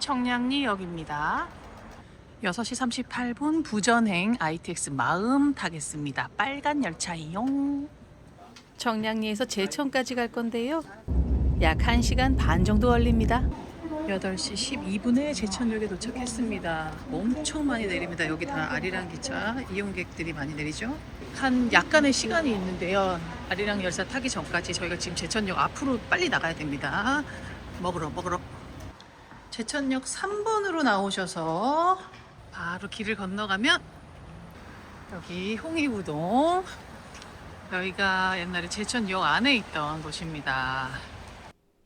청량리역입니다. 6시 38분 부전행 ITX 마음 타겠습니다. 빨간 열차이용. 청량리에서 제천까지 갈 건데요. 약 1시간 반 정도 걸립니다. 8시 12분에 제천역에 도착했습니다. 엄청 많이 내립니다. 여기 다 아리랑 기차 이용객들이 많이 내리죠. 한 약간의 시간이 있는데요. 아리랑 열차 타기 전까지 저희가 지금 제천역 앞으로 빨리 나가야 됩니다. 먹으러. 제천역 3번으로 나오셔서 바로 길을 건너가면 여기 홍익우동, 여기가 옛날에 제천역 안에 있던 곳입니다.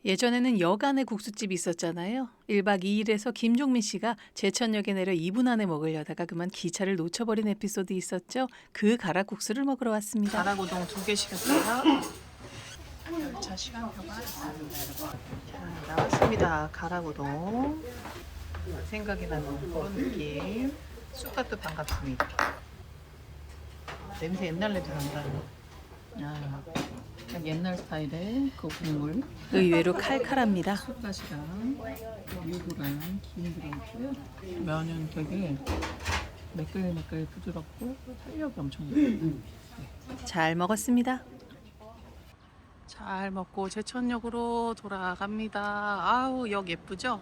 예전에는 역 안에 국수집이 있었잖아요. 1박 2일에서 김종민 씨가 제천역에 내려 2분 안에 먹으려다가 그만 기차를 놓쳐버린 에피소드 있었죠. 그 가락국수를 먹으러 왔습니다. 가락우동 2개 시켰어요. 열차 시간표가 나왔습니다. 가락우동. 생각이 나는 그런 느낌. 쑥갓도 반갑습니다. 냄새 옛날 냄새 난다. 그냥 옛날 스타일의 그 국물. 의외로 칼칼합니다. 쑥갓이랑 유부랑 김 들어있고요. 면은 되게 매끌매끌 부드럽고 탄력이 엄청 좋아요. 잘 먹었습니다. 잘 먹고 제천역으로 돌아갑니다. 아우, 역 예쁘죠?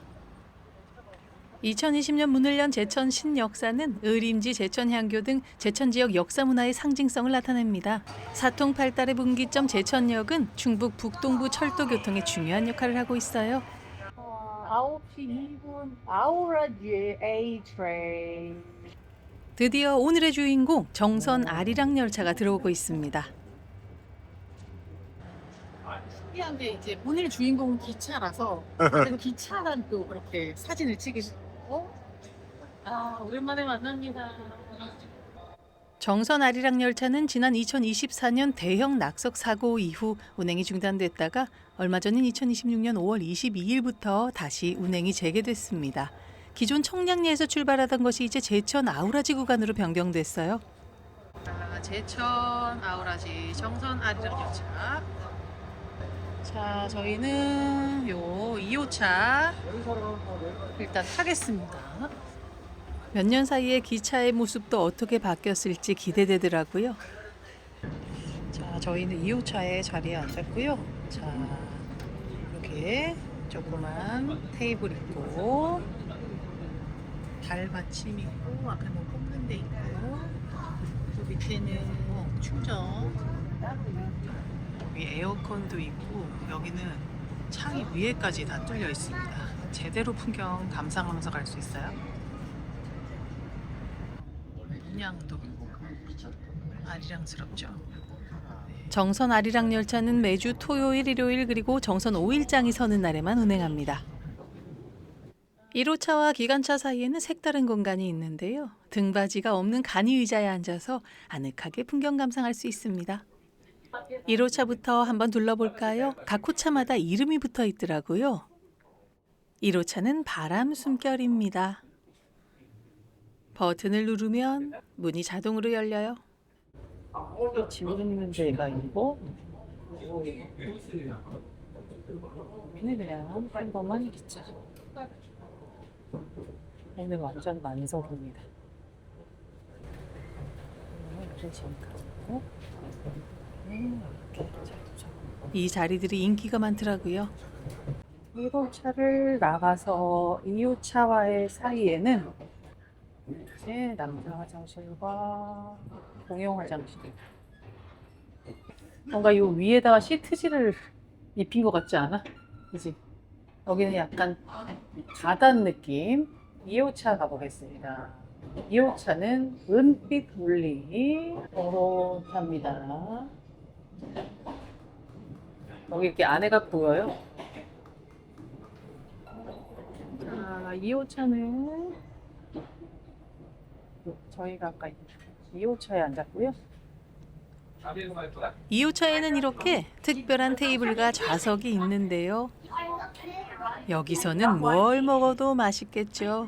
2020년 문을 연 제천 신역사는 의림지, 제천향교 등 제천 지역 역사 문화의 상징성을 나타냅니다. 사통팔달의 분기점 제천역은 충북 북동부 철도 교통에 중요한 역할을 하고 있어요. 9시 2분 아우라지 A 트레인. 드디어 오늘의 주인공 정선 아리랑 열차가 들어오고 있습니다. 신기한 게 이제 오늘 주인공은 기차라서 그래도 기차랑 또 그렇게 사진을 찍으시고 오랜만에 만납니다. 정선 아리랑 열차는 지난 2024년 대형 낙석 사고 이후 운행이 중단됐다가 얼마 전인 2026년 5월 22일부터 다시 운행이 재개됐습니다. 기존 청량리에서 출발하던 것이 이제 제천 아우라지 구간으로 변경됐어요. 제천 아우라지 정선 아리랑 열차. 자, 저희는 요 2호차 일단 타겠습니다. 몇 년 사이에 기차의 모습도 어떻게 바뀌었을지 기대되더라고요. 자, 저희는 2호차에 자리에 앉았고요. 자, 이렇게 조그만 테이블 있고 발 받침 있고 앞에 뭐 꼽는 데 있고 그 밑에는 충전, 여기 에어컨도 있고 여기는 창이 위에까지 다 뚫려 있습니다. 제대로 풍경 감상하면서 갈 수 있어요. 문양도 아리랑스럽죠. 정선 아리랑 열차는 매주 토요일, 일요일 그리고 정선 5일장이 서는 날에만 운행합니다. 1호차와 기관차 사이에는 색다른 공간이 있는데요. 등받이가 없는 간이 의자에 앉아서 아늑하게 풍경 감상할 수 있습니다. 1호차부터 한번 둘러볼까요? 각 호차마다 이름이 붙어 있더라고요. 1호차는 바람 숨결입니다. 버튼을 누르면 문이 자동으로 열려요. 짐 넣는 데가 있고 여기는 그냥 평범한 기차. 오늘 완전 만석입니다. 이 자리들이 인기가 많더라고요. 1호차를 나가서 2호차와의 사이에는 이제 남자 화장실과 공용 화장실. 뭔가 이 위에다가 시트지를 입힌 것 같지 않아? 그치? 여기는 약간 가단 느낌. 2호차 가보겠습니다. 2호차는 은빛 울리 도로탑니다. 여기 이렇게 안에가 보여요. 자, 2호차는 저희가 아까 2호차에 앉았고요. 2호차에는 이렇게 특별한 테이블과 좌석이 있는데요. 여기서는 뭘 먹어도 맛있겠죠.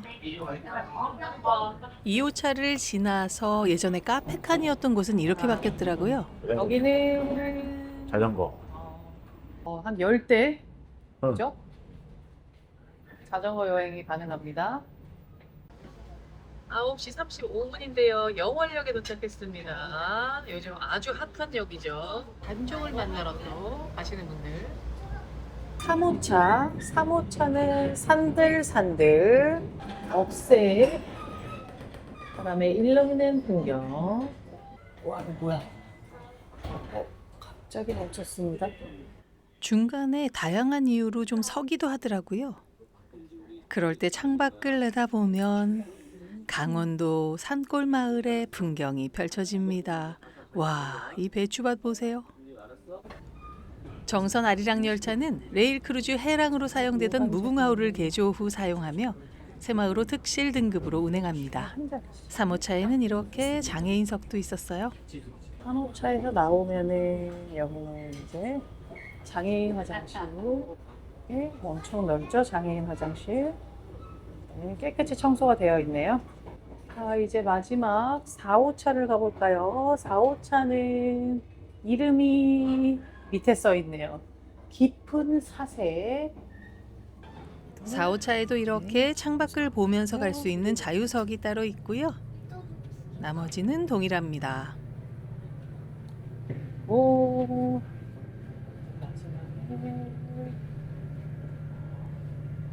2호차를 지나서 예전에 카페칸이었던 곳은 이렇게 바뀌었더라고요. 여기는 자전거. 한 10대, 그죠? 자전거 여행이 가능합니다. 9시 35분인데요. 영월역에 도착했습니다. 요즘 아주 핫한 역이죠. 단종을 만나러 또 가시는 분들. 3호차. 3호차는 산들산들, 억새, 그다음에 일렁이는 풍경. 와, 이거 뭐야? 갑자기 멈췄습니다. 중간에 다양한 이유로 좀 서기도 하더라고요. 그럴 때 창밖을 내다보면 강원도 산골 마을의 풍경이 펼쳐집니다. 와, 이 배추밭 보세요. 정선 아리랑 열차는 레일 크루즈 해랑으로 사용되던 무궁화호를 개조 후 사용하며 새마을호 특실 등급으로 운행합니다. 3호차에는 이렇게 장애인석도 있었어요. 3호차에서 나오면은 여기는 이제 장애인 화장실. 엄청 넓죠? 장애인 화장실. 네, 깨끗이 청소가 되어 있네요. 자, 이제 마지막 4호차를 가볼까요? 4호차는 이름이 밑에 써 있네요. 깊은 사색. 4호차에도 이렇게 창밖을 보면서 갈 수 있는 자유석이 따로 있고요. 나머지는 동일합니다. 오.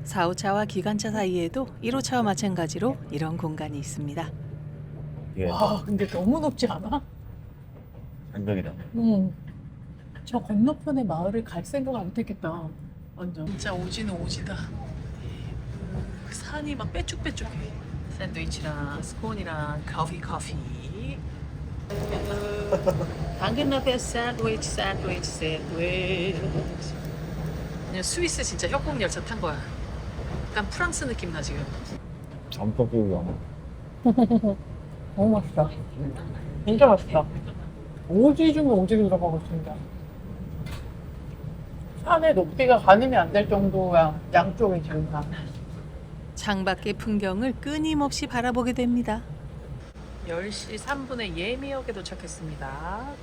4호차와 기관차 사이에도 1호차와 마찬가지로 이런 공간이 있습니다. 예, 와, 근데 너무 높지 않아? 장벽이다. 저 건너편의 마을을 갈 생각을 못했겠다. 완전. 진짜 오지는 오지다. 그 산이 막 빼쭉빼쭉해. 샌드위치랑 스콘이랑 커피. 당근 앞에 샌드위치. 그냥 스위스 진짜 협곡 열차 탄 거야. 약간 프랑스 느낌 나 지금. 엄청 끼우고. 너무 맛있다. 진짜 맛있다. 오지 중에 오지를 들어가고 있습니다. 산의 높이가 가늠이 안 될 정도야. 양쪽이 지금 다. 창밖의 풍경을 끊임없이 바라보게 됩니다. 10시 3분에 예미역에 도착했습니다.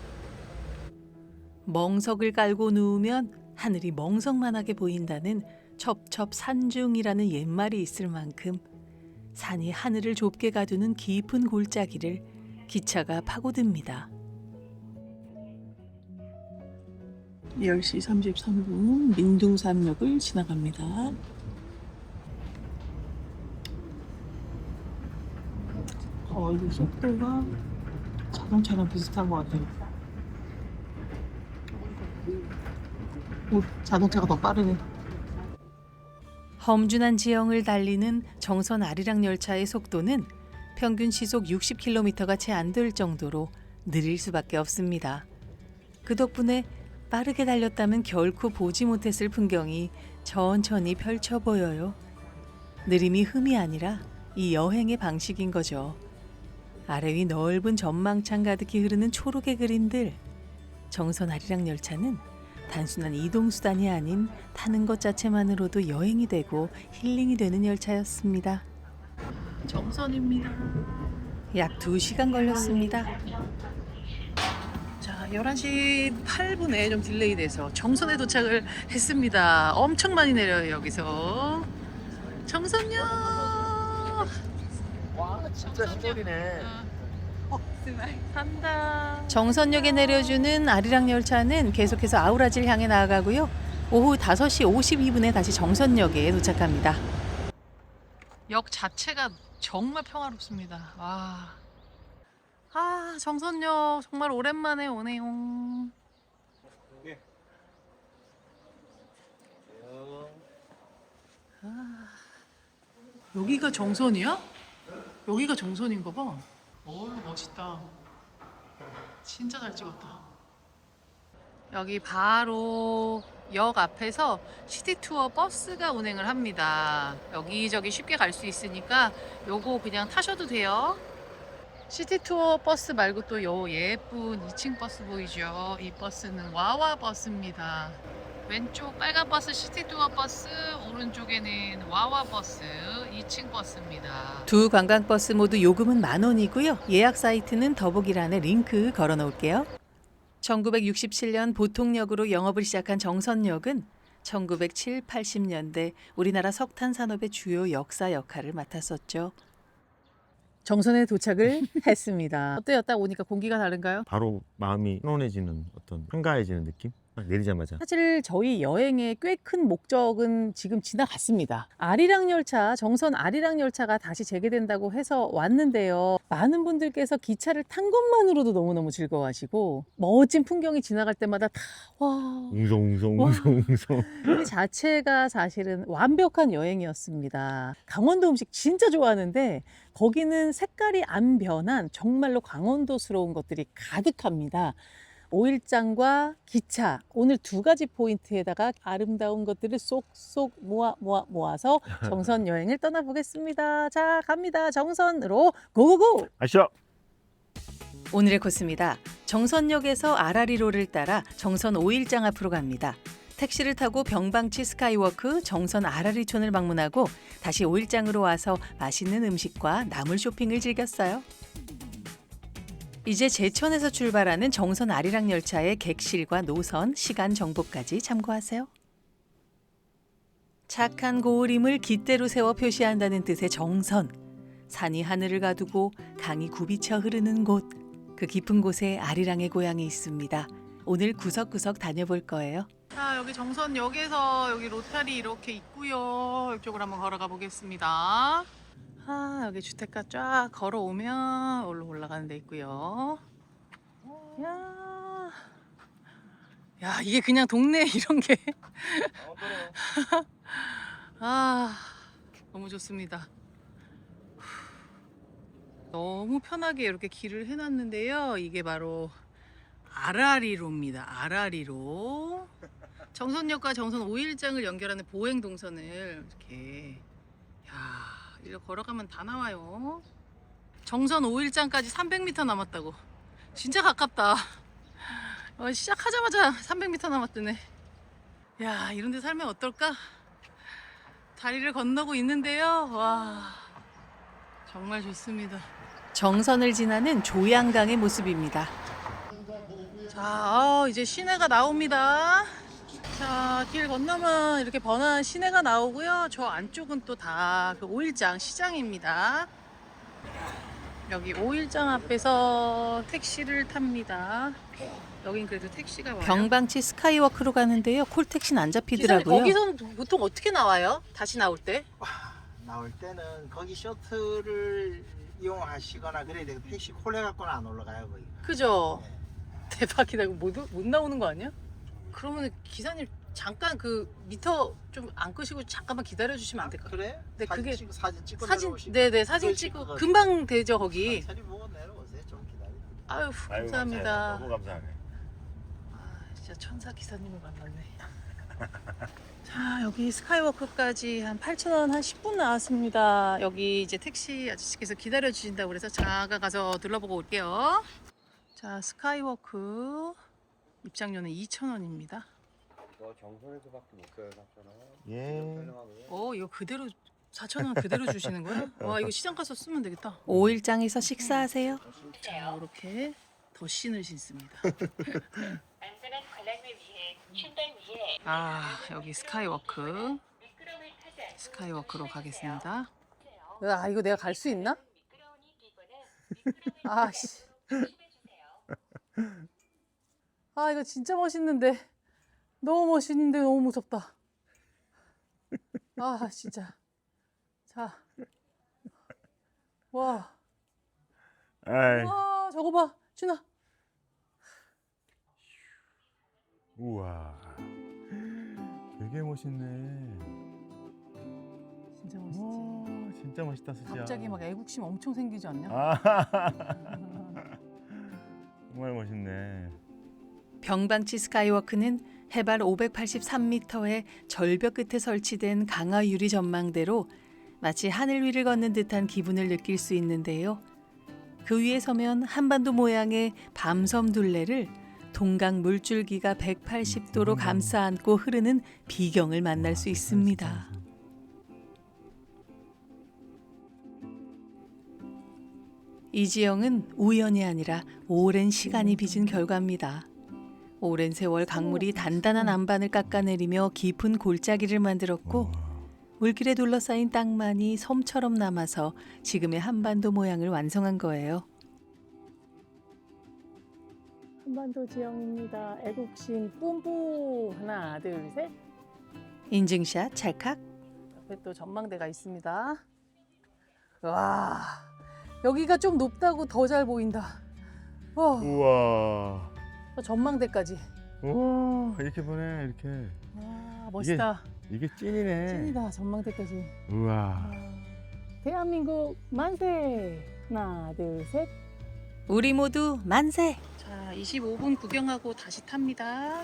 멍석을 깔고 누우면 하늘이 멍석만하게 보인다는 첩첩산중이라는 옛말이 있을 만큼 산이 하늘을 좁게 가두는 깊은 골짜기를 기차가 파고듭니다. 10시 33분 민둥산역을 지나갑니다. 이 속도가 자동차랑 비슷한 것 같아요. 자동차가 더 빠르네. 험준한 지형을 달리는 정선 아리랑 열차의 속도는 평균 시속 60km가 채 안 될 정도로 느릴 수밖에 없습니다. 그 덕분에 빠르게 달렸다면 결코 보지 못했을 풍경이 천천히 펼쳐 보여요. 느림이 흠이 아니라 이 여행의 방식인 거죠. 아래 위 넓은 전망창 가득히 흐르는 초록의 그림들. 정선 아리랑 열차는 단순한 이동수단이 아닌 타는 것 자체만으로도 여행이 되고 힐링이 되는 열차였습니다. 정선입니다. 약 2시간 걸렸습니다. 자, 11시 8분에 좀 딜레이 돼서 정선에 도착을 했습니다. 엄청 많이 내려요, 여기서. 정선역! 와, 진짜 시골이네. 산다. 정선역에 내려주는 아리랑 열차는 계속해서 아우라지를 향해 나아가고요. 오후 5시 52분에 다시 정선역에 도착합니다. 역 자체가 정말 평화롭습니다. 와. 정선역 정말 오랜만에 오네요. 여기가 정선이야? 여기가 정선인가 봐. 멋있다. 진짜 잘 찍었다. 여기 바로 역 앞에서 시티투어 버스가 운행을 합니다. 여기저기 쉽게 갈 수 있으니까 요거 그냥 타셔도 돼요. 시티투어 버스 말고 또 요 예쁜 2층 버스 보이죠? 이 버스는 와와 버스입니다. 왼쪽 빨간 버스 시티투어 버스, 오른쪽에는 와와 버스 2층 버스입니다. 두 관광버스 모두 요금은 10,000원이고요. 예약 사이트는 더보기란에 링크 걸어 놓을게요. 1967년 보통역으로 영업을 시작한 정선역은 1970, 80년대 우리나라 석탄 산업의 주요 역사 역할을 맡았었죠. 정선에 도착을 했습니다. 어때요? 딱 오니까 공기가 다른가요? 바로 마음이 편안해지는 어떤 한가해지는 느낌? 딱 내리자마자. 사실 저희 여행의 꽤 큰 목적은 지금 지나갔습니다. 아리랑 열차, 정선 아리랑 열차가 다시 재개된다고 해서 왔는데요. 많은 분들께서 기차를 탄 것만으로도 너무너무 즐거워하시고 멋진 풍경이 지나갈 때마다 다 와, 웅성웅성. 그 자체가 사실은 완벽한 여행이었습니다. 강원도 음식 진짜 좋아하는데 거기는 색깔이 안 변한 정말로 강원도스러운 것들이 가득합니다. 오일장과 기차, 오늘 두 가지 포인트에다가 아름다운 것들을 쏙쏙 모아서 정선 여행을 떠나보겠습니다. 자, 갑니다. 정선으로 고고고! 아시죠? 오늘의 코스입니다. 정선역에서 아라리로를 따라 정선 오일장 앞으로 갑니다. 택시를 타고 병방치 스카이워크 정선 아라리촌을 방문하고 다시 오일장으로 와서 맛있는 음식과 나물 쇼핑을 즐겼어요. 이제 제천에서 출발하는 정선 아리랑 열차의 객실과 노선, 시간 정보까지 참고하세요. 착한 고우림을 깃대로 세워 표시한다는 뜻의 정선. 산이 하늘을 가두고 강이 굽이쳐 흐르는 곳. 그 깊은 곳에 아리랑의 고향이 있습니다. 오늘 구석구석 다녀볼 거예요. 자, 여기 정선역에서 여기 로타리 이렇게 있고요. 이쪽으로 한번 걸어가 보겠습니다. 여기 주택가 쫙 걸어오면 올라가는 데 있고요. 야, 이게 그냥 동네 이런 게. 너무 좋습니다. 너무 편하게 이렇게 길을 해놨는데요. 이게 바로 아라리로입니다. 아라리로. 정선역과 정선 오일장을 연결하는 보행 동선을 이렇게 이렇게 걸어가면 다 나와요. 정선 5일장까지 300m 남았다고. 진짜 가깝다. 시작하자마자 300m 남았더네. 야, 이런 데 살면 어떨까? 다리를 건너고 있는데요. 와, 정말 좋습니다. 정선을 지나는 조양강의 모습입니다. 자, 이제 시내가 나옵니다. 자, 길 건너면 이렇게 번화한 시내가 나오고요. 저 안쪽은 또 다 그 오일장 시장입니다. 여기 오일장 앞에서 택시를 탑니다. 여긴 그래도 택시가 와요. 병방치 스카이워크로 가는데요. 콜택시는 안 잡히더라고요. 거기서는 보통 어떻게 나와요? 다시 나올 때? 나올 때는 거기 셔틀을 이용하시거나 그래야 되고 택시 콜 해갖고는 안 올라가요 거기. 그죠? 네. 대박이다. 이거 못 나오는 거 아니야? 그러면 기사님 잠깐 그 미터 좀 안 끄시고 잠깐만 기다려 주시면 안 될까요? 그래? 네, 그게 사진 찍고 사진, 내려오시고. 네네, 사진 그것이 찍고 그거지. 금방 되죠 거기. 천천히 보고 내려오세요. 좀 기다리고. 아유, 감사합니다. 너무 감사하네. 진짜 천사 기사님을 만났네. 자, 여기 스카이워크까지 한 8,000원 한 10분 나왔습니다. 여기 이제 택시 아저씨께서 기다려 주신다고 그래서 잠깐 가서 둘러보고 올게요. 자, 스카이워크 입장료는 2,000원입니다. 너 정선에서밖에 못 가요, 4,000원. 예. 이거 그대로 4,000원 그대로 주시는 거예요? 와, 이거 시장 가서 쓰면 되겠다. 오일장에서 식사하세요. 자, 이렇게 덧신을 신습니다. 안전한 관람을 위해 신발 위에 여기 스카이워크로 가겠습니다. 이거 내가 갈 수 있나? 씨. 이거 진짜 멋있는데. 너무 멋있는데 너무 무섭다. 진짜. 자. 와, 저거 봐. 준아. 우와. 되게 멋있네. 진짜 멋있지. 와, 진짜 멋있다, 수지야. 갑자기 막 애국심 엄청 생기지 않냐? 정말 멋있네. 병방치 스카이워크는 해발 583m의 절벽 끝에 설치된 강화 유리 전망대로 마치 하늘 위를 걷는 듯한 기분을 느낄 수 있는데요. 그 위에 서면 한반도 모양의 밤섬 둘레를 동강 물줄기가 180도로 감싸 안고 흐르는 비경을 만날 수 있습니다. 이 지형은 우연이 아니라 오랜 시간이 빚은 결과입니다. 오랜 세월 강물이 단단한 안반을 깎아내리며 깊은 골짜기를 만들었고 물길에 둘러싸인 땅만이 섬처럼 남아서 지금의 한반도 모양을 완성한 거예요. 한반도 지형입니다. 애국심 뿜뿜. 하나, 둘, 셋. 인증샷 찰칵. 옆에 또 전망대가 있습니다. 와, 여기가 좀 높다고 더 잘 보인다. 우와. 또 전망대까지. 우와 이렇게 보네 이렇게. 와, 멋있다. 이게 찐이네. 찐이다, 전망대까지. 우와. 와, 대한민국 만세. 하나, 둘, 셋. 우리 모두 만세! 자, 25분 구경하고 다시 탑니다.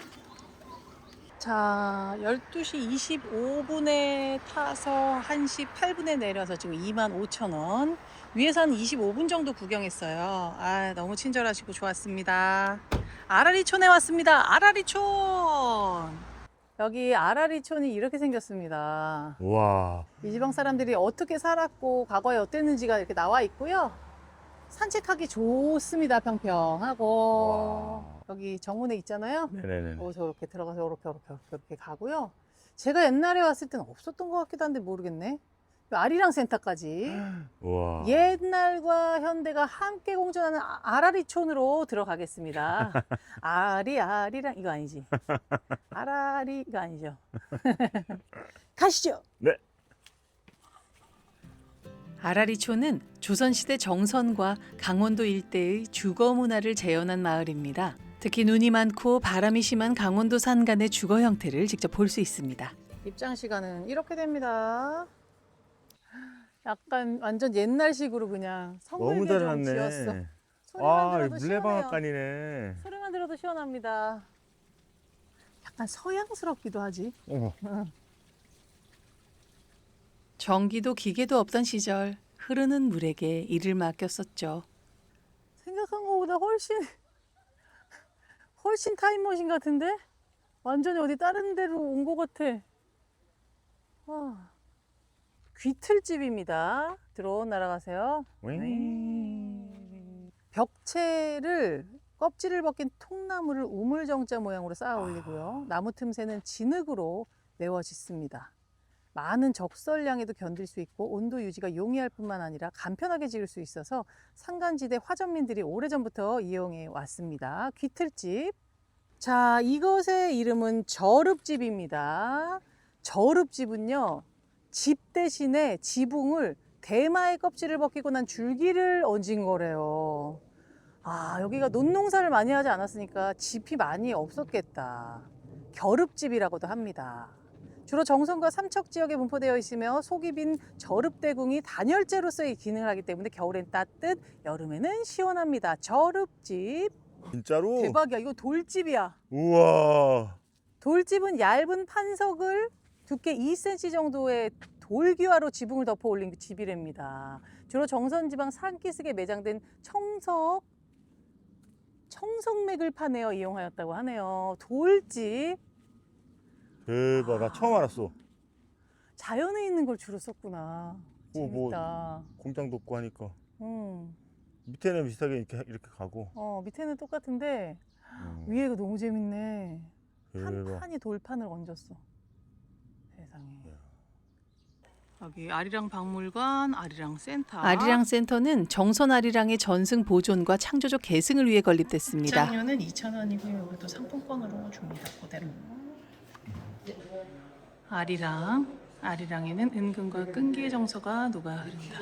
자, 12시 25분에 타서 1시 8분에 내려서 지금 25,000원. 위에서는 25분 정도 구경했어요. 아, 너무 친절하시고 좋았습니다. 아라리촌에 왔습니다. 아라리촌! 여기 아라리촌이 이렇게 생겼습니다. 우와. 이 지방 사람들이 어떻게 살았고 과거에 어땠는지가 이렇게 나와 있고요. 산책하기 좋습니다. 평평하고. 와. 여기 정원에 있잖아요. 네네네. 거기서 이렇게 들어가서 이렇게 가고요. 제가 옛날에 왔을 때는 없었던 것 같기도 한데 모르겠네. 아리랑 센터까지. 우와. 옛날과 현대가 함께 공존하는 아라리촌으로 들어가겠습니다. 아리랑 이거 아니지? 아라리 이거 아니죠? 가시죠. 네. 아라리촌은 조선시대 정선과 강원도 일대의 주거 문화를 재현한 마을입니다. 특히 눈이 많고 바람이 심한 강원도 산간의 주거 형태를 직접 볼 수 있습니다. 입장 시간은 이렇게 됩니다. 약간 완전 옛날식으로 그냥 너무 성글게 좀 지었어. 잘해놨네. 소리만 아 들어도 시원해요. 물레방앗간이네. 소리만 들어도 시원합니다. 약간 서양스럽기도 하지. 어머. 전기도 기계도 없던 시절 흐르는 물에게 일을 맡겼었죠. 생각한 것보다 훨씬 타임머신 같은데? 완전히 어디 다른 데로 온 것 같아. 와. 귀틀집입니다. 드론 날아가세요. 벽체를 껍질을 벗긴 통나무를 우물정자 모양으로 쌓아 올리고요. 나무 틈새는 진흙으로 메워 짓습니다. 많은 적설량에도 견딜 수 있고 온도 유지가 용이할 뿐만 아니라 간편하게 지을 수 있어서 산간지대 화전민들이 오래전부터 이용해 왔습니다. 귀틀집. 자, 이것의 이름은 절읍집입니다. 절읍집은요, 집 대신에 지붕을 대마의 껍질을 벗기고 난 줄기를 얹은 거래요. 아, 여기가 논농사를 많이 하지 않았으니까 집이 많이 없었겠다. 겨릅집이라고도 합니다. 주로 정선과 삼척 지역에 분포되어 있으며 속이 빈 절읍대궁이 단열재로서의 기능을 하기 때문에 겨울엔 따뜻, 여름에는 시원합니다. 절읍집. 진짜로? 대박이야. 이거 돌집이야. 우와. 돌집은 얇은 판석을 두께 2cm 정도의 돌기와로 지붕을 덮어 올린 집이랍니다. 주로 정선지방 산기슭에 매장된 청석맥을 파내어 이용하였다고 하네요. 돌집. 대박. 나 처음 알았어. 자연에 있는 걸 주로 썼구나. 뭐, 재밌다. 공장도 없고 하니까. 음. 밑에는 비슷하게 이렇게 가고. 밑에는 똑같은데 위에가 너무 재밌네. 한 대박. 판이 돌판을 얹었어. 세상에. 여기 아리랑 박물관, 아리랑 센터. 아리랑 센터는 정선 아리랑의 전승 보존과 창조적 계승을 위해 건립됐습니다. 입장료는 2,000원이고요. 이것도 상품권으로 줍니다. 그대로. 아리랑에는 은근과 끈기의 정서가 녹아 흐른다.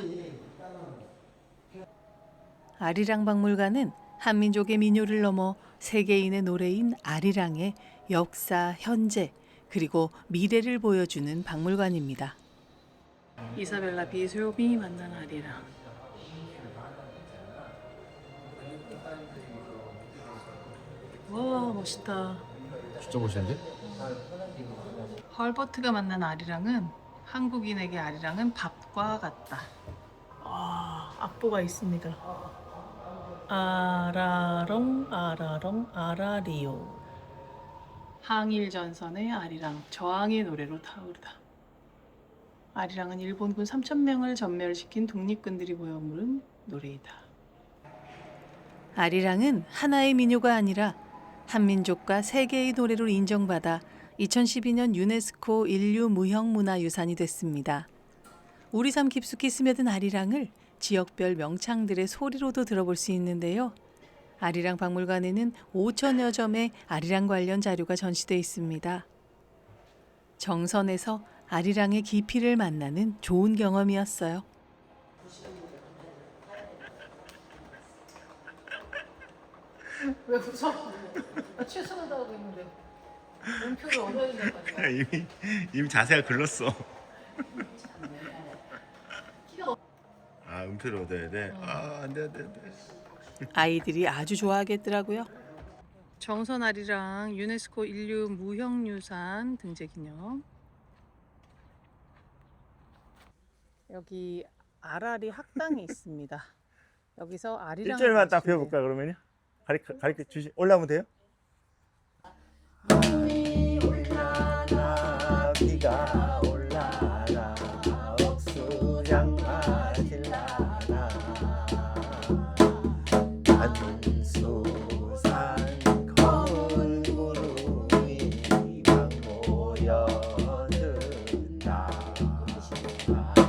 아리랑 박물관은 한민족의 민요를 넘어 세계인의 노래인 아리랑의 역사, 현재, 그리고 미래를 보여주는 박물관입니다. 이사벨라 비숍이 만난 아리랑. 와, 멋있다. 진짜 멋있는데? 헐버트가 만난 아리랑은 한국인에게 아리랑은 밥과 같다. 악보가 있습니다. 아라롱 아라리오. 항일 전선의 아리랑, 저항의 노래로 타오르다. 아리랑은 일본군 3,000명을 전멸시킨 독립군들이 모여 부른 노래이다. 아리랑은 하나의 민요가 아니라 한민족과 세계의 노래로 인정받아 2012년 유네스코 인류 무형문화유산이 됐습니다. 우리 삶 깊숙이 스며든 아리랑을 지역별 명창들의 소리로도 들어볼 수 있는데요. 아리랑 박물관에는 5천여 점의 아리랑 관련 자료가 전시돼 있습니다. 정선에서 아리랑의 깊이를 만나는 좋은 경험이었어요. 왜 웃어? 최선을 다하고 있는데 음표를 얻어야 된단 말이야. 이미 자세가 글렀어. 아, 음표를 얻어야 돼. 아, 안 돼. 아이들이 아주 좋아하겠더라고요. 정선 아리랑 유네스코 인류 무형유산 등재 기념. 여기 아라리 학당이 있습니다. 여기서 아리랑 1절만 딱 배워볼까 그러면요? 가르쳐 주시 올라오면 돼요? 올라라 비가 올라라 억수장 맞을라라 안수산 검은 구름이 막 모여든다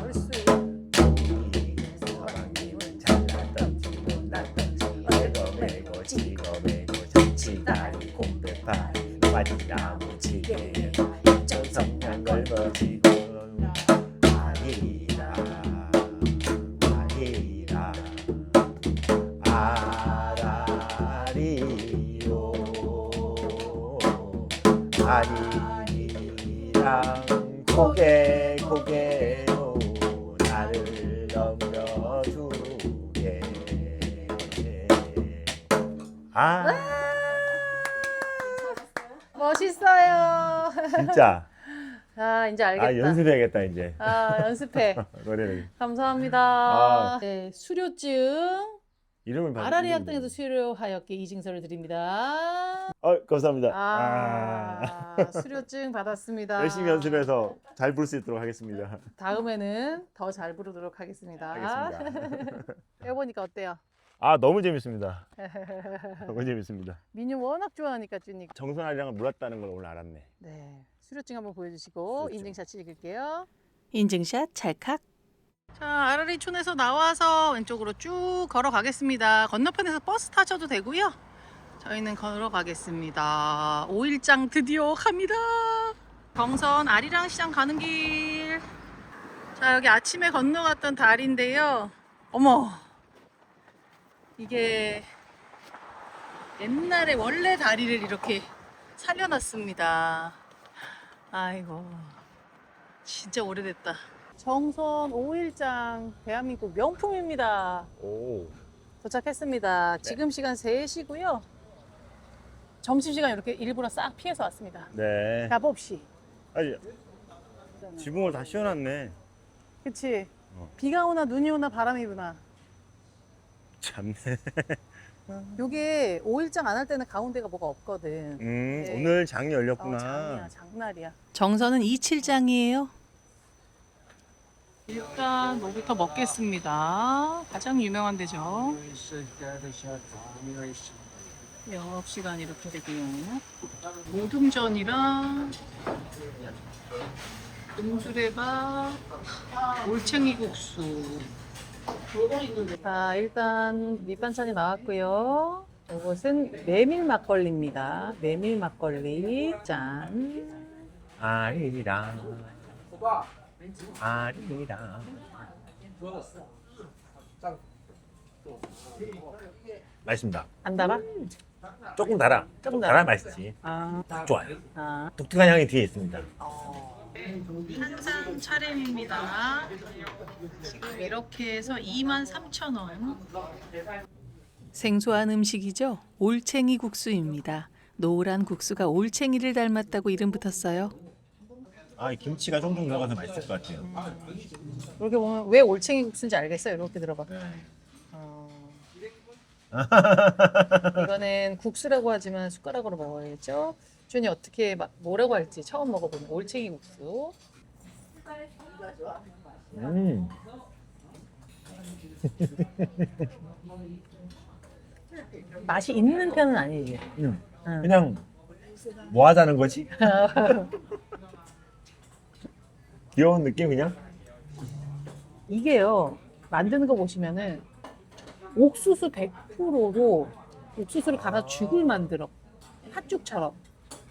우리 사방님은 잘났던 지는 났던 메고 찍어매고 정치다리 곰배파리 마디나무 지게 정성량 걸거지고 아리라 아라리요 아리랑 고개로 나를 넘겨주게 멋있어요. 진짜 이제 알겠다. 연습해야겠다 이제 연습해. 노래를 감사합니다. 네, 수료증 이름을 아라리 학당에서 수료하였기에 이 증서를 드립니다. 감사합니다. 수료증 받았습니다. 열심히 연습해서 잘 부를 수 있도록 하겠습니다. 다음에는 더 잘 부르도록 하겠습니다. 알겠습니다. 해보니까 어때요? 너무 재밌습니다. 너무 재밌습니다. 민유 워낙 좋아하니까 쭈니. 정선 아리랑을 몰랐다는 걸 오늘 알았네. 네, 수료증 한번 보여주시고 수료증. 인증샷 찍을게요. 인증샷 찰칵. 자, 아라리촌에서 나와서 왼쪽으로 쭉 걸어가겠습니다. 건너편에서 버스 타셔도 되고요. 저희는 걸어가겠습니다. 5일장 드디어 갑니다. 정선 아리랑 시장 가는 길. 자, 여기 아침에 건너갔던 다리인데요. 어머, 이게 옛날에 원래 다리를 이렇게 살려놨습니다. 아이고, 진짜 오래됐다. 정선 5일장 대한민국 명품입니다. 오. 도착했습니다. 지금 시간 3시고요. 점심시간 이렇게 일부러 싹 피해서 왔습니다. 네. 값없이. 아니, 지붕을 다 씌워놨네. 그치? 비가 오나 눈이 오나 바람이 부나. 참네. 요게 5일장 안 할 때는 가운데가 뭐가 없거든. 네. 오늘 장이 열렸구나. 장이야, 장날이야. 정선은 27장이에요. 일단 뭐부터 먹겠습니다. 가장 유명한 데죠. 영업시간 이렇게 되고요. 모둠전이랑 음수레밥, 올챙이 국수. 자, 일단 밑반찬이 나왔고요. 이것은 메밀 막걸리입니다. 메밀 막걸리. 짠. 아리랑. 맛있습니다. 안 달아? 조금 달아. 조금 달아? 달아 맛있지. 좋아요. 독특한 향이 뒤에 있습니다. 한상 차림입니다. 지금 이렇게 해서 23,000원. 생소한 음식이죠. 올챙이 국수입니다. 노란 국수가 올챙이를 닮았다고 이름 붙었어요. 이 김치가 종종 들어가서 맛있을 것 같아요. 이렇게 보면 왜 올챙이 국수인지 알겠어요. 이렇게 들어봐. 이거는 국수라고 하지만 숟가락으로 먹어야겠죠. 준이 어떻게 뭐라고 할지 처음 먹어보는 올챙이 국수. 맛이 있는 편은 아니지. 응. 그냥 뭐 하자는 거지? 귀여운 느낌 그냥? 이게요, 만드는 거 보시면은 옥수수 100%로 옥수수를 갈아 죽을 만들어. 팥죽처럼.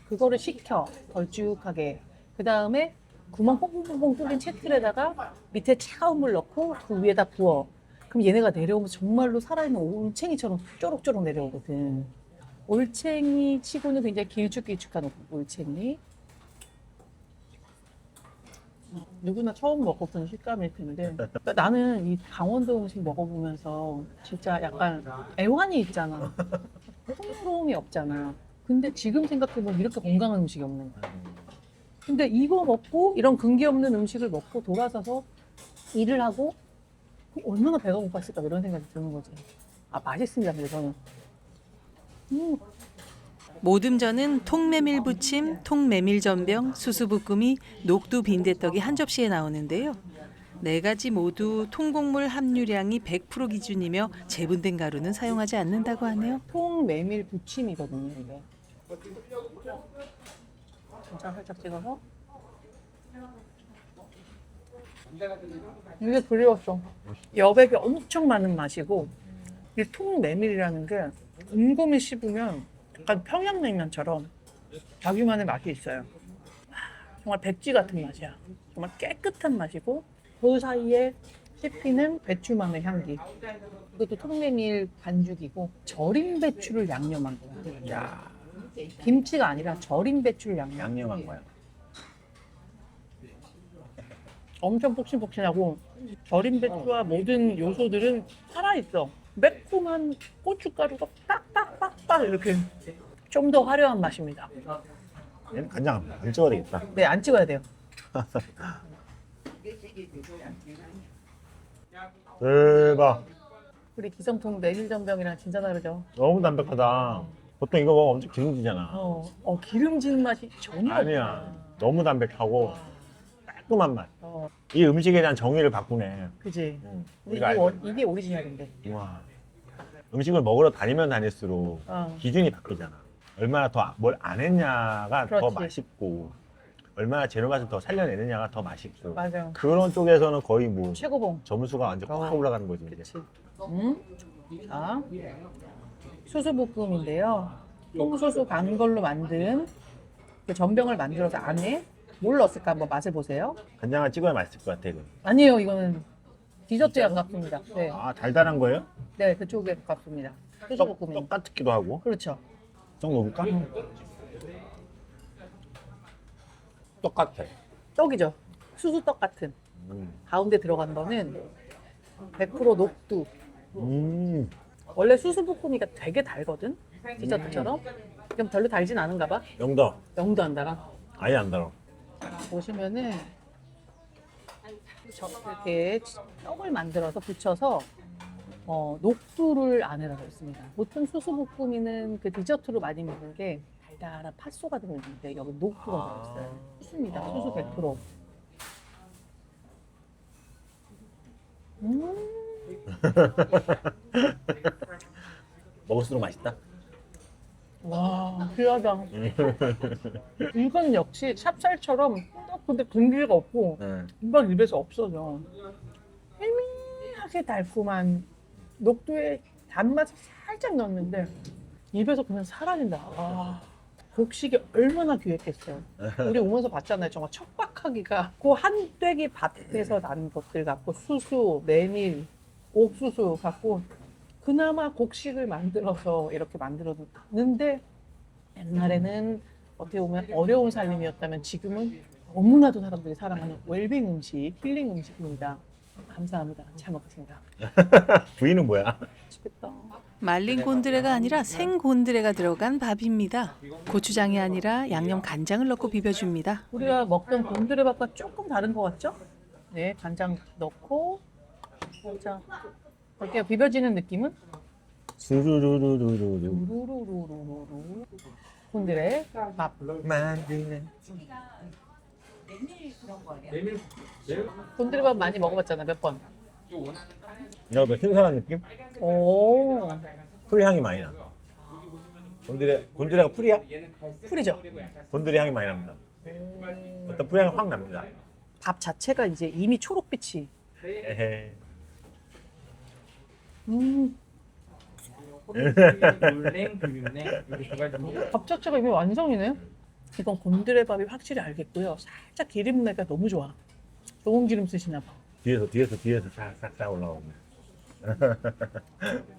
그거를 식혀, 걸쭉하게. 그 다음에 구멍 뽕뽕뽕뽕 뚫린 채틀에다가 밑에 차가운 물 넣고 그 위에다 부어. 그럼 얘네가 내려오면서 정말로 살아있는 올챙이처럼 쪼록쪼록 내려오거든. 올챙이 치고는 굉장히 길쭉길쭉한 올챙이. 누구나 처음 먹어보는 식감일 텐데 그러니까 나는 이 강원도 음식 먹어보면서 진짜 약간 애환이 있잖아. 풍요로움이 없잖아. 근데 지금 생각해보면 이렇게 건강한 음식이 없는 거야. 근데 이거 먹고 이런 근기 없는 음식을 먹고 돌아서서 일을 하고 얼마나 배가 고팠을까 이런 생각이 드는 거지. 아 맛있습니다. 근데 저는 모듬전은 통메밀 부침, 통메밀 전병, 수수부꾸미, 녹두 빈대떡이 한 접시에 나오는데요. 네 가지 모두 통곡물 함유량이 100% 기준이며 재분된 가루는 사용하지 않는다고 하네요. 통메밀 부침이거든요. 이게 진짜 살짝 찍어서 이게 그리웠어. 여백이 엄청 많은 맛이고 이 통메밀이라는 게 곰곰이 씹으면 약간 평양냉면처럼 자기만의 맛이 있어요. 정말 백지 같은 맛이야. 정말 깨끗한 맛이고 그 사이에 씹히는 배추만의 향기. 이것도 통메밀 반죽이고 절인 배추를 양념한 거야. 야, 김치가 아니라 절인 배추를 양념한 거야. 엄청 폭신폭신하고 절인 배추와 모든 요소들은 살아있어. 매콤한 고춧가루가 빡빡빡빡 이렇게 좀 더 화려한 맛입니다. 얘는 간장 안 찍어야 되겠다. 네, 안 찍어야 돼요. 대박. 우리 기성통 메밀전병이랑 진짜 다르죠. 너무 담백하다. 보통 이거 먹으면 엄청 기름지잖아. 기름진 맛이 전혀 아니야. 없다. 너무 담백하고 깔끔한 맛. 어, 이 음식에 대한 정의를 바꾸네. 그지. 응. 근데 우리가 이게 오리지널인데. 와. 음식을 먹으러 다니면 다닐수록 어. 기준이 바뀌잖아. 얼마나 더 뭘 안 했냐가 더 그렇지. 맛있고, 얼마나 재료맛을 더 살려내느냐가 더 맛있고. 맞아요. 그런 쪽에서는 거의 뭐 최고봉. 점수가 완전 확 어. 올라가는 거지. 이제. 그치. 자, 수수볶음인데요. 통수수 간 걸로 만든 그 전병을 만들어서 안에 뭘 넣었을까 한번 맛을 보세요. 간장을 찍어야 맛있을 것 같아. 이거. 아니에요, 이거는 디저트에 가깝습니다. 네, 아, 달달한 거예요? 네 그쪽에 가깝습니다. 떡 수수볶음이. 같기도 하고. 그렇죠. 떡 넣어볼까? 떡 같아. 떡이죠. 수수떡 같은. 가운데 들어간 거는 100% 녹두. 원래 수수볶음이가 되게 달거든. 디저트처럼. 그럼 별로 달진 않은가 봐. 영더. 영도 안 달아. 아예 안 달아. 보시면은 이렇게 떡을 만들어서 붙여서 녹두를 안에다 넣습니다. 보통 수수볶음이는 그 디저트로 많이 먹는 게 달달한 팥소가 들어있는데 여기 녹두가 들어있어요. 수수입니다. 수수 100%. 먹을수록 맛있다. 와, 귀하다. 이건 역시 찹쌀처럼 딱 근데 분기가 없고 금방 입에서 없어져. 희미하게 달콤한 녹두의 단맛을 살짝 넣었는데 입에서 그냥 사라진다. 와, 곡식이 얼마나 귀했겠어요. 우리 오면서 봤잖아요. 정말 척박하기가 그 한 떼기 밭에서 난 것들 갖고 수수, 메밀, 옥수수 갖고 그나마 곡식을 만들어서 이렇게 만들었는데 옛날에는 어떻게 보면 어려운 살림이었다면 지금은 너무나도 사람들이 사랑하는 웰빙 음식, 힐링 음식입니다. 감사합니다. 잘 먹겠습니다. 부위는 뭐야? 맛있겠다. 말린 곤드레가 아니라 생 곤드레가 들어간 밥입니다. 고추장이 아니라 양념 간장을 넣고 비벼줍니다. 우리가 먹던 곤드레밥과 조금 다른 것 같죠? 네, 간장 넣고 살짝 이렇게 비벼지는 느낌은 수루루루루루 루루루루루루 곤드레 밥. 만드는 곤드레밥 많이 먹어봤잖아, 몇 번. 이거 신선한 느낌? 오, 풀향이 많이 나. 곤드레가 풀이야? 풀이죠. 곤드레 향이 많이 납니다. 어떤 풀향이 확 납니다. 밥 자체가 이제 이미 초록빛이. 에헤. 물냉, 비빔냉 이렇게 두 가지. 밥 자체가 이미 완성이네. 이건 곤드레밥이 확실히 알겠고요. 살짝 기름내가 너무 좋아. 좋은 기름 쓰시나 봐. 뒤에서 싹싹 올라오네.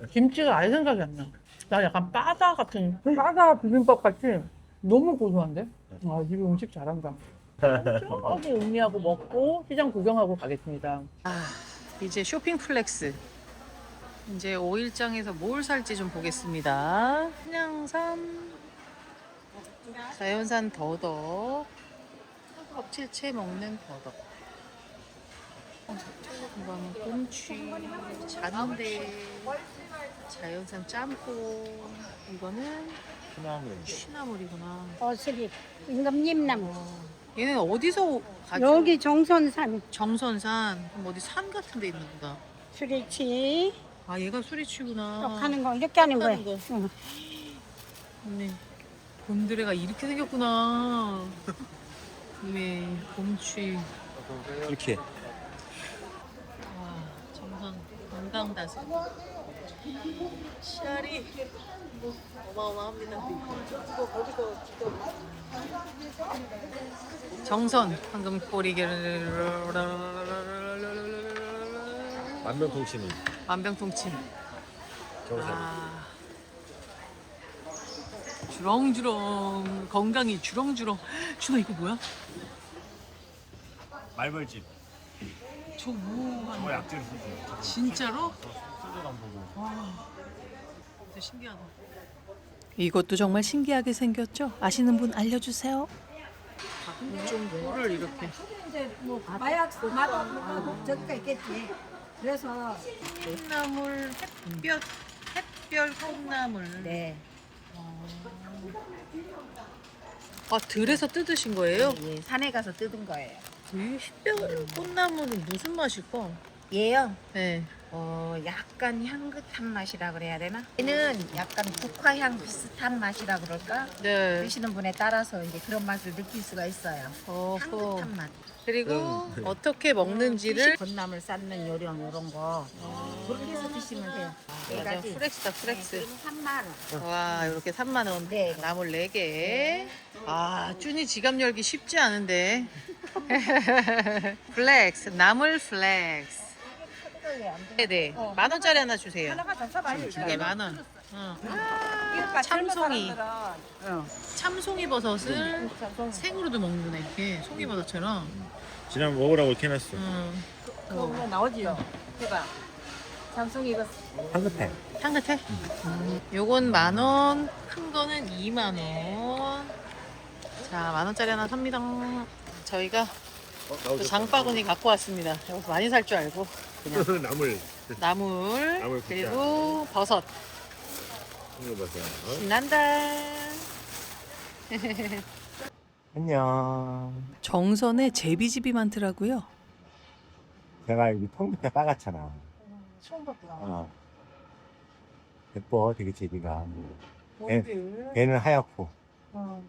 김치가 아예 생각이 안 나. 나 약간 바다 비빔밥 같이 너무 고소한데? 아, 집이 음식 잘한다. 저기 음미하고 먹고 시장 구경하고 가겠습니다. 아, 이제 쇼핑 플렉스. 이제 5일장에서 뭘 살지 좀 보겠습니다. 한양산, 자연산 더덕, 껍질채 먹는 더덕. 이거는 꽁치, 잔대, 자연산 짬뽕. 이거는 취나물이구나. 어스리 임금님나무 얘는 어디서 가져? 여기 정선산 정선산. 그럼 어디 산 같은 데 있는 거다. 수리치 아, 얘가 수리치구나. 이렇게 하는 거 이렇게 하는 거야. 하는 거. 응. 네. 곤드레가 이렇게 생겼구나. 네, 곰취. 이렇게. 와, 정선 건강다슬. 씨알이 어마어마합니다. 정선 황금 꼬리개를 만병통치는 만병통침. 정선. 아, 주렁주렁 건강이 주렁주렁. 준아 이거 뭐야? 말벌집. 저 뭐 하는 거야? 약재 소주. 진짜로? 소주만 보고. 와, 진짜 신기하다. 이것도 정말 신기하게 생겼죠? 아시는 분 알려주세요. 닭종포를 이렇게. 마약 맛 저기가 있겠지. 그래서 콩나물, 햇별 콩나물. 네. 아, 들에서 뜯으신 거예요? 예, 산에 가서 뜯은 거예요. 이 햇별 콩나물은 무슨 맛일까? 얘요. 네. 약간 향긋한 맛이라 그래야 되나? 얘는 약간 국화향 비슷한 맛이라 그럴까? 네. 드시는 분에 따라서 이제 그런 맛을 느낄 수가 있어요. 어허. 향긋한 맛. 그리고 어떻게 먹는지를 건나물 삶는 요령 이런 거 그렇게 해서 드시면 돼요. 네 맞아, 가지. 프렉스다 프렉스. 네, 3만 원. 와, 이렇게 3만 원. 네. 나물 4개. 아, 쭈니 지갑 열기 쉽지 않은데. 플렉스, 나물 플렉스. 네네. 10,000원짜리 하나 주세요. 하나가 더 사봐요. 네, 10,000원. 참송이. 참송이 버섯을 생으로도 먹는구나, 이렇게. 송이버섯처럼. 지난 먹으라고 이렇게 해놨어. 그거 나오지요. 해봐. 삼성 이거 향긋해. 향긋해? 요건 10,000원, 큰 거는 20,000원. 자, 10,000원짜리 하나 삽니다. 저희가 또 장바구니 갖고 왔습니다. 여기서 많이 살 줄 알고. 그냥 나물. 나물, 진짜. 그리고 버섯. 이거 보세요. 신난다. 안녕. 정선에 제비집이 많더라고요. 내가 여기 턱 밑에 빨갛잖아. 처음 봤구나. 어. 예뻐, 되게 제비가. 배는 하얗고. 어.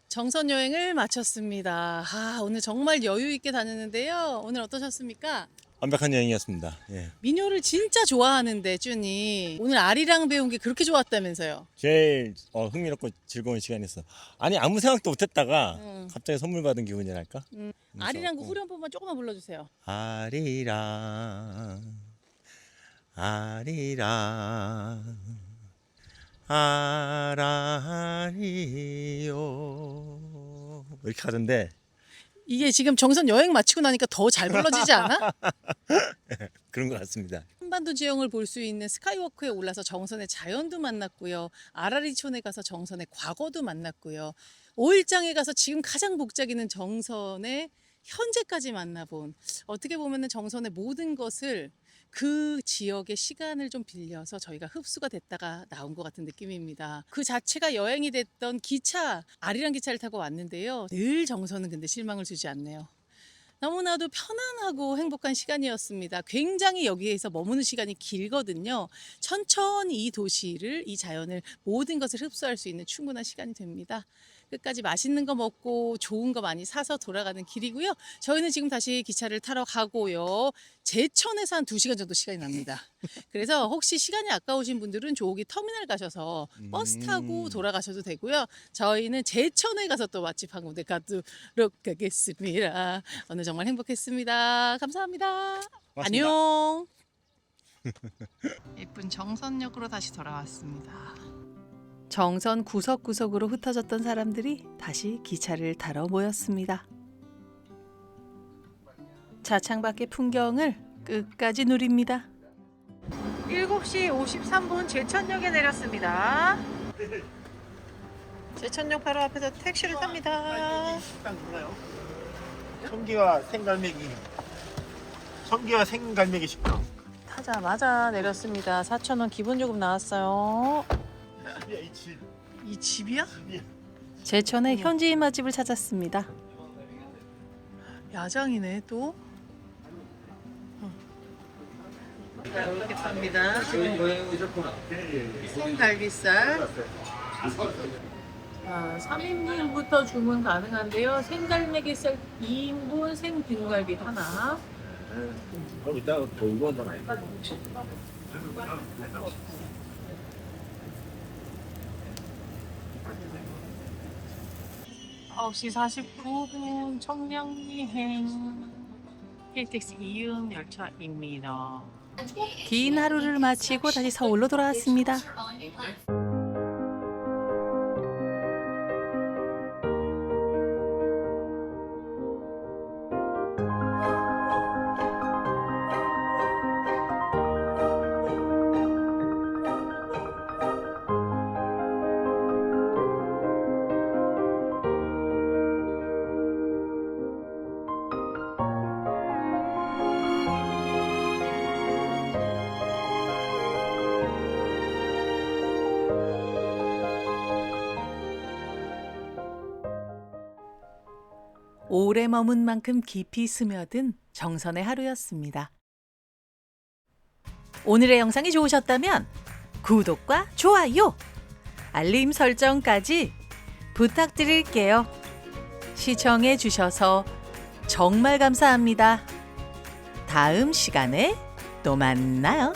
정선 여행을 마쳤습니다. 아, 오늘 정말 여유 있게 다녔는데요. 오늘 어떠셨습니까? 완벽한 여행이었습니다. 예. 민요를 진짜 좋아하는데 쭈니 오늘 아리랑 배운 게 그렇게 좋았다면서요? 제일 흥미롭고 즐거운 시간이었어. 아니 아무 생각도 못했다가 응. 갑자기 선물 받은 기분이랄까? 아리랑 그 후렴 부분 조금만 불러주세요. 아리랑 아리랑 아라리요 이렇게 하던데 이게 지금 정선 여행 마치고 나니까 더 잘 불러지지 않아? 그런 것 같습니다. 한반도 지형을 볼 수 있는 스카이워크에 올라서 정선의 자연도 만났고요. 아라리촌에 가서 정선의 과거도 만났고요. 5일장에 가서 지금 가장 복잡이는 정선의 현재까지 만나본, 어떻게 보면 정선의 모든 것을 그 지역의 시간을 좀 빌려서 저희가 흡수가 됐다가 나온 것 같은 느낌입니다. 그 자체가 여행이 됐던 기차, 아리랑 기차를 타고 왔는데요. 늘 정선은 근데 실망을 주지 않네요. 너무나도 편안하고 행복한 시간이었습니다. 굉장히 여기에서 머무는 시간이 길거든요. 천천히 이 도시를, 이 자연을, 모든 것을 흡수할 수 있는 충분한 시간이 됩니다. 끝까지 맛있는 거 먹고 좋은 거 많이 사서 돌아가는 길이고요. 저희는 지금 다시 기차를 타러 가고요. 제천에서 한 2시간 정도 시간이 납니다. 그래서 혹시 시간이 아까우신 분들은 저기 터미널 가셔서 버스 타고 돌아가셔도 되고요. 저희는 제천에 가서 또 맛집 한 군데 가도록 하겠습니다. 오늘 정말 행복했습니다. 감사합니다. 고맙습니다. 안녕. 예쁜 정선역으로 다시 돌아왔습니다. 정선 구석구석으로 흩어졌던 사람들이 다시 기차를 타러 모였습니다. 차창 밖의 풍경을 끝까지 누립니다. 7시 53분 제천역에 내렸습니다. 제천역 바로 앞에서 택시를 탑니다. 식당 있나요? 청기와 생갈매기 식당. 타자마자 내렸습니다. 4,000원 기본요금 나왔어요. 이 집. 이 집이야? 제천의 현지인 맛집을 찾았습니다. 야장이네 또. 잘 먹겠습니다. 생갈비살. 3인분부터 주문 가능한데요. 생갈매기살 2인분, 생등갈비 하나. 그럼 이따가 돌고 한다. 9시 49분 청량리행 KTX 이음 열차입니다. 긴 하루를 마치고 다시 서울로 돌아왔습니다. 오래 머문 만큼 깊이 스며든 정선의 하루였습니다. 오늘의 영상이 좋으셨다면 구독과 좋아요, 알림 설정까지 부탁드릴게요. 시청해 주셔서 정말 감사합니다. 다음 시간에 또 만나요.